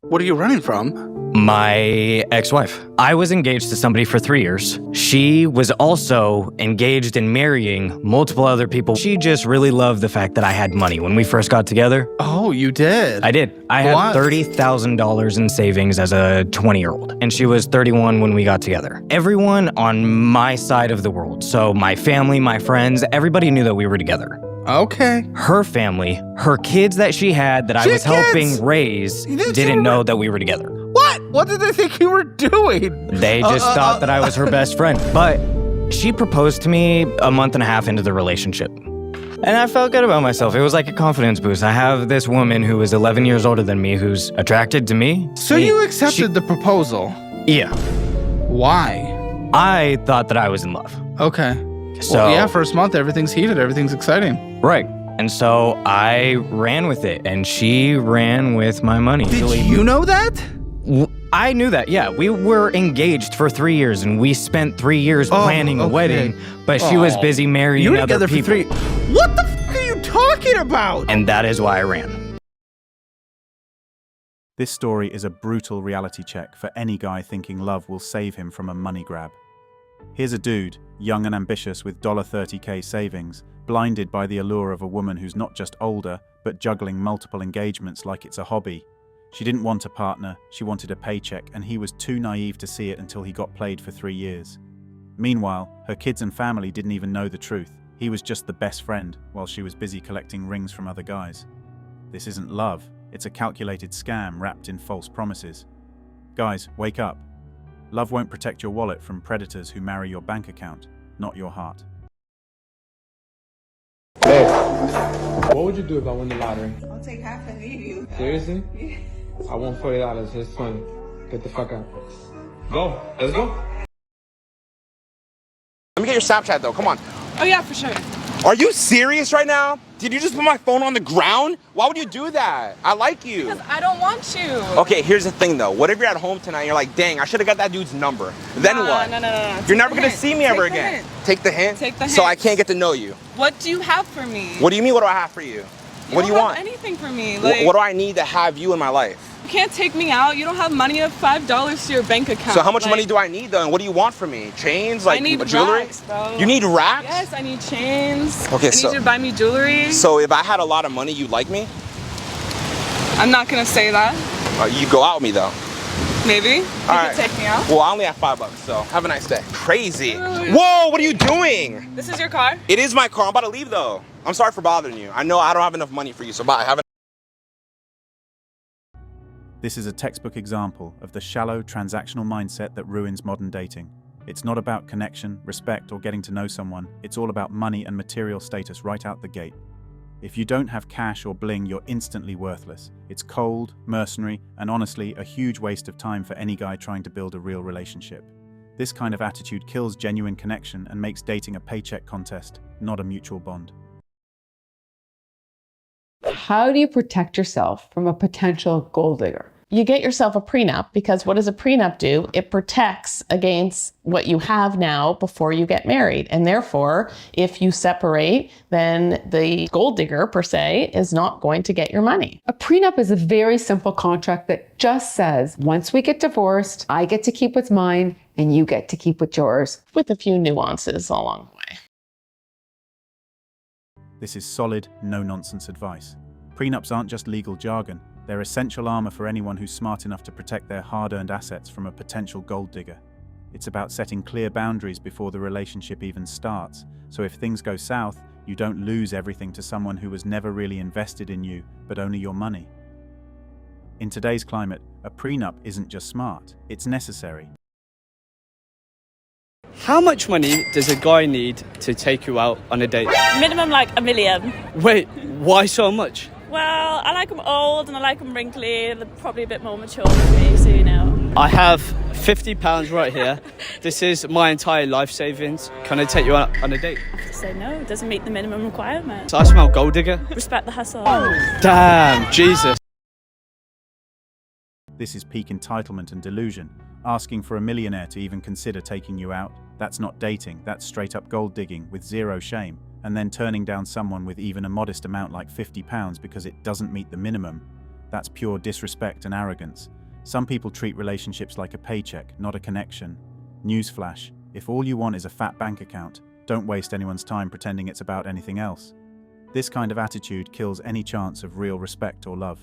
What are you running from? My ex-wife. I was engaged to somebody for 3 years. She was also engaged and marrying multiple other people. She just really loved the fact that I had money when we first got together. Oh, you did? I did. I had $30,000 in savings as a 20-year-old, and she was 31 when we got together. Everyone on my side of the world, so my family, my friends, everybody knew that we were together. Okay. Her family, her kids that she had that I was helping raise, didn't know that we were together. What? What did they think you were doing? They just thought that I was her best friend. But she proposed to me a month and a half into the relationship. And I felt good about myself. It was like a confidence boost. I have this woman who is 11 years older than me who's attracted to me. So you accepted the proposal? Yeah. Why? I thought that I was in love. Okay. So, well, yeah, first month, everything's heated, everything's exciting. Right. And so I ran with it, and she ran with my money. Did you know that? I knew that, yeah. We were engaged for 3 years, and we spent 3 years planning a wedding, but she was busy marrying other people. What the fuck are you talking about? And that is why I ran. This story is a brutal reality check for any guy thinking love will save him from a money grab. Here's a dude, young and ambitious with $30K savings, blinded by the allure of a woman who's not just older, but juggling multiple engagements like it's a hobby. She didn't want a partner, she wanted a paycheck, and he was too naive to see it until he got played for 3 years. Meanwhile, her kids and family didn't even know the truth. He was just the best friend, while she was busy collecting rings from other guys. This isn't love, it's a calculated scam wrapped in false promises. Guys, wake up. Love won't protect your wallet from predators who marry your bank account, not your heart. Hey, what would you do if I win the lottery? I'll take half and leave you. Seriously? Yeah. I want $40. Here's 20. Get the fuck out. Go. Let's go. Let me get your Snapchat though, come on. Oh yeah, for sure. Are you serious right now? Did you just put my phone on the ground? Why would you do that? I like you. Because I don't want you. Okay, here's the thing though. What if you're at home tonight and you're like, dang, I should have got that dude's number. Then what? No. You're never gonna see me ever again. Take the hint? Take the hint. So I can't get to know you. What do you have for me? What do you mean, what do I have for you? What do you want? Anything for me. Like, What do I need to have you in my life? You can't take me out. You don't have money of $5 to your bank account. So how much money do I need though? And what do you want from me? Chains? Like I need jewelry? racks, bro. You need racks? Yes, I need chains. Okay, I need you to buy me jewelry. So if I had a lot of money, you'd like me? I'm not gonna say that. You go out with me though. Maybe. You All could take me out. Well, I only have $5, so have a nice day. Crazy. Whoa, what are you doing? This is your car? It is my car. I'm about to leave though. I'm sorry for bothering you. I know I don't have enough money for you, so bye. This is a textbook example of the shallow, transactional mindset that ruins modern dating. It's not about connection, respect, or getting to know someone. It's all about money and material status right out the gate. If you don't have cash or bling, you're instantly worthless. It's cold, mercenary, and honestly, a huge waste of time for any guy trying to build a real relationship. This kind of attitude kills genuine connection and makes dating a paycheck contest, not a mutual bond. How do you protect yourself from a potential gold digger? You get yourself a prenup, because what does a prenup do? It protects against what you have now before you get married. And therefore, if you separate, then the gold digger, per se, is not going to get your money. A prenup is a very simple contract that just says, once we get divorced, I get to keep what's mine and you get to keep what's yours. With a few nuances along the way. This is solid, no-nonsense advice. Prenups aren't just legal jargon. They're essential armor for anyone who's smart enough to protect their hard-earned assets from a potential gold digger. It's about setting clear boundaries before the relationship even starts, so if things go south, you don't lose everything to someone who was never really invested in you, but only your money. In today's climate, a prenup isn't just smart, it's necessary. How much money does a guy need to take you out on a date? Minimum like $1 million. Wait, why so much? Well, I like them old and I like them wrinkly. They're probably a bit more mature than me, so you know. I have £50 right here. This is my entire life savings. Can I take you out on a date? I have to say no, it doesn't meet the minimum requirement. So I smell gold digger. Respect the hustle. Damn, Jesus. This is peak entitlement and delusion. Asking for a millionaire to even consider taking you out, that's not dating, that's straight up gold digging with zero shame. And then turning down someone with even a modest amount like £50 because it doesn't meet the minimum. That's pure disrespect and arrogance. Some people treat relationships like a paycheck, not a connection. Newsflash, if all you want is a fat bank account, don't waste anyone's time pretending it's about anything else. This kind of attitude kills any chance of real respect or love.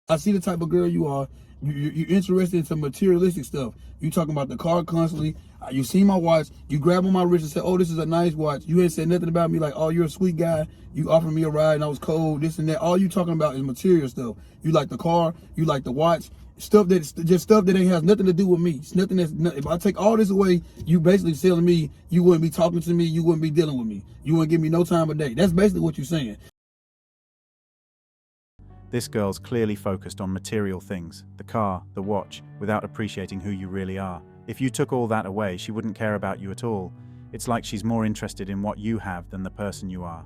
I see the type of girl you are. You're interested in some materialistic stuff. You talking about the car constantly. You see my watch. You grab on my wrist and say, "Oh, this is a nice watch." You ain't said nothing about me like, "Oh, you're a sweet guy. You offered me a ride and I was cold, this and that." All you talking about is material stuff. You like the car. You like the watch. Stuff that ain't has nothing to do with me. It's nothing if I take all this away, you basically telling me you wouldn't be talking to me. You wouldn't be dealing with me. You wouldn't give me no time of day. That's basically what you're saying. This girl's clearly focused on material things, the car, the watch, without appreciating who you really are. If you took all that away, she wouldn't care about you at all. It's like she's more interested in what you have than the person you are.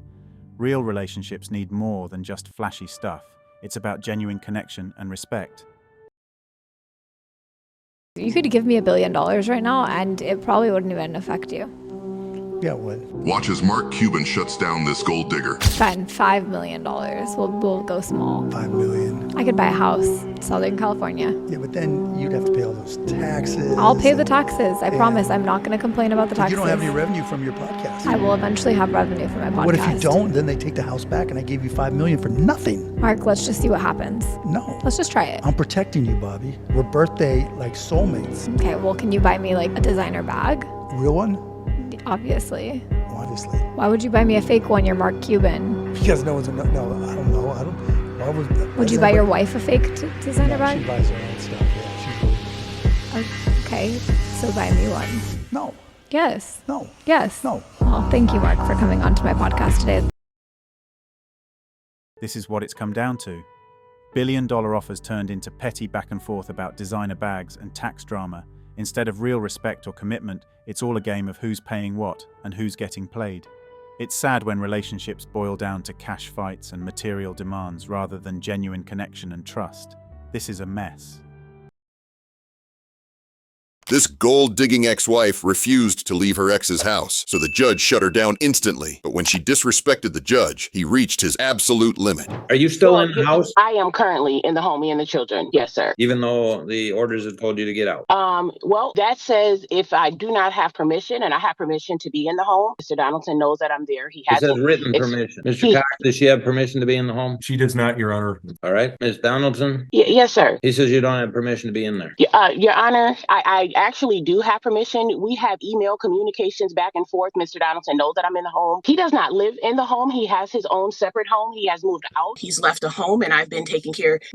Real relationships need more than just flashy stuff. It's about genuine connection and respect. You could give me $1 billion right now and it probably wouldn't even affect you. Yeah, it would. Watch as Mark Cuban shuts down this gold digger. Spend $5 million. We'll go small. $5 million. I could buy a house in Southern California. Yeah, but then you'd have to pay all those taxes. I'll pay the taxes. I promise. I'm not going to complain about the taxes. You don't have any revenue from your podcast. I will eventually have revenue from my podcast. What if you don't? Then they take the house back and I gave you $5 million for nothing. Mark, let's just see what happens. No. Let's just try it. I'm protecting you, Bobby. We're birthday like soulmates. Okay, well, can you buy me like a designer bag? Real one? Obviously. Obviously. Why would you buy me a fake one? You're Mark Cuban. Because no one's no. I don't know. Why would you buy your wife a fake designer bag? She buys her own stuff. Yeah, she's really good. Okay, so buy me one. No. Yes. No. Yes. No. Well, thank you, Mark, for coming on to my podcast today. This is what it's come down to. Billion-dollar offers turned into petty back and forth about designer bags and tax drama. Instead of real respect or commitment, it's all a game of who's paying what and who's getting played. It's sad when relationships boil down to cash fights and material demands rather than genuine connection and trust. This is a mess. This gold-digging ex-wife refused to leave her ex's house, so the judge shut her down instantly. But when she disrespected the judge, he reached his absolute limit. Are you still in the house? I am currently in the home, me and the children. Yes, sir. Even though the orders have told you to get out? Well, that says if I do not have permission, and I have permission to be in the home, Mr. Donaldson knows that I'm there. He has it says written permission. Mr. Cox, does she have permission to be in the home? She does not, Your Honor. All right. Ms. Donaldson? Yes, sir. He says you don't have permission to be in there. Your Honor, I actually do have permission. We have email communications back and forth. Mr. Donaldson knows that I'm in the home. He does not live in the home. He has his own separate home. He has moved out. He's left the home, and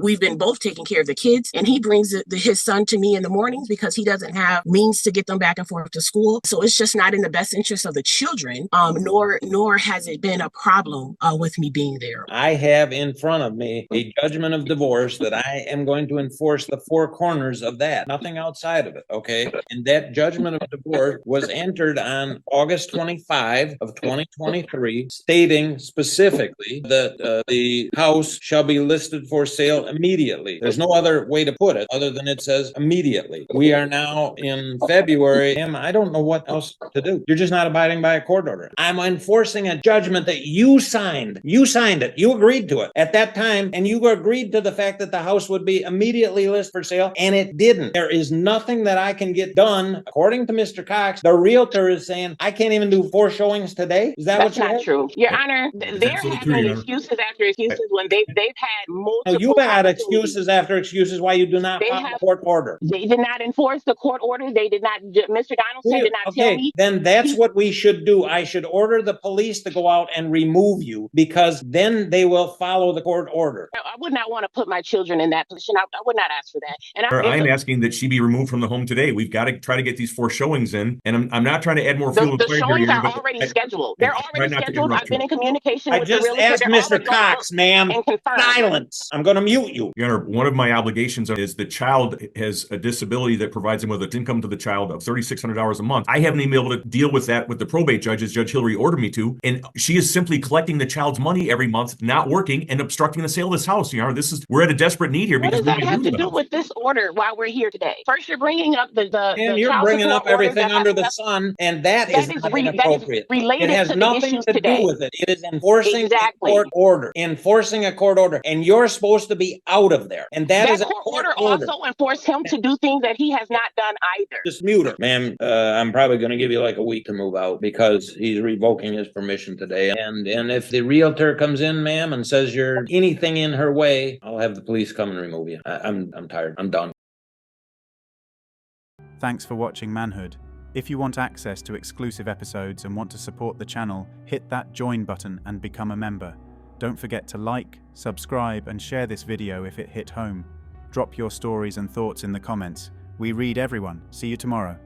we've been both taking care of the kids, and he brings his son to me in the mornings because he doesn't have means to get them back and forth to school. So it's just not in the best interest of the children, nor has it been a problem with me being there. I have in front of me a judgment of divorce that I am going to enforce the four corners of that, nothing outside of it, okay? And that judgment of divorce was entered on August 25 of 2023, stating specifically that the house shall be listed for sale immediately. There's no other way to put it other than it says immediately. We are now in February. I don't know what else to do. You're just not abiding by a court order. I'm enforcing a judgment that you signed. You signed it. You agreed to it at that time, and you agreed to the fact that the house would be immediately listed for sale, and it didn't. There is nothing that I can get done. According to Mr. Cox, the realtor is saying, I can't even do 4 showings today. Is that That's what not true. Your Honor, they're having excuses after excuses when they've had multiple. No, you've had excuses after excuses why you do not follow the court order. They did not enforce the court order. They did not. Mr. Donaldson did not tell me. Then that's what we should do. I should order the police to go out and remove you, because then they will follow the court order. I would not want to put my children in that position. I would not ask for that. And I'm asking that she be removed from the home today. We've got to try to get these 4 showings in, and I'm not trying to add more fuel. The showings are already scheduled. They're already scheduled. I've been in communication with the realtor. I just asked Mr. Cox, ma'am. Silence. I'm going to mute you. Your Honor, one of my obligations is the child has a disability that provides him with an income to the child of $3,600 a month. I haven't even been able to deal with that with the probate judge, as Judge Hillary ordered me to, and she is simply collecting the child's money every month, not working, and obstructing the sale of this house. Your Honor, we're at a desperate need here because what does that have to do with this order while we're here today? First, you're bringing up And you're child bringing support up everything orders that under have the nothing- sun, and that is not that is inappropriate. related It has to the nothing issues to today. do with it. It is enforcing Exactly. a court order. Enforcing a court order. And you're supposed to be out of there. And that is a court court order also enforced him to do things that he has not done either. Just mute her. Ma'am, I'm probably going to give you like a week to move out because he's revoking his permission today. And if the realtor comes in, ma'am, and says you're anything in her way, I'll have the police come and remove you. I'm tired. I'm done. Thanks for watching Manhood. If you want access to exclusive episodes and want to support the channel, hit that join button and become a member. Don't forget to like, subscribe, and share this video if it hit home. Drop your stories and thoughts in the comments. We read everyone. See you tomorrow.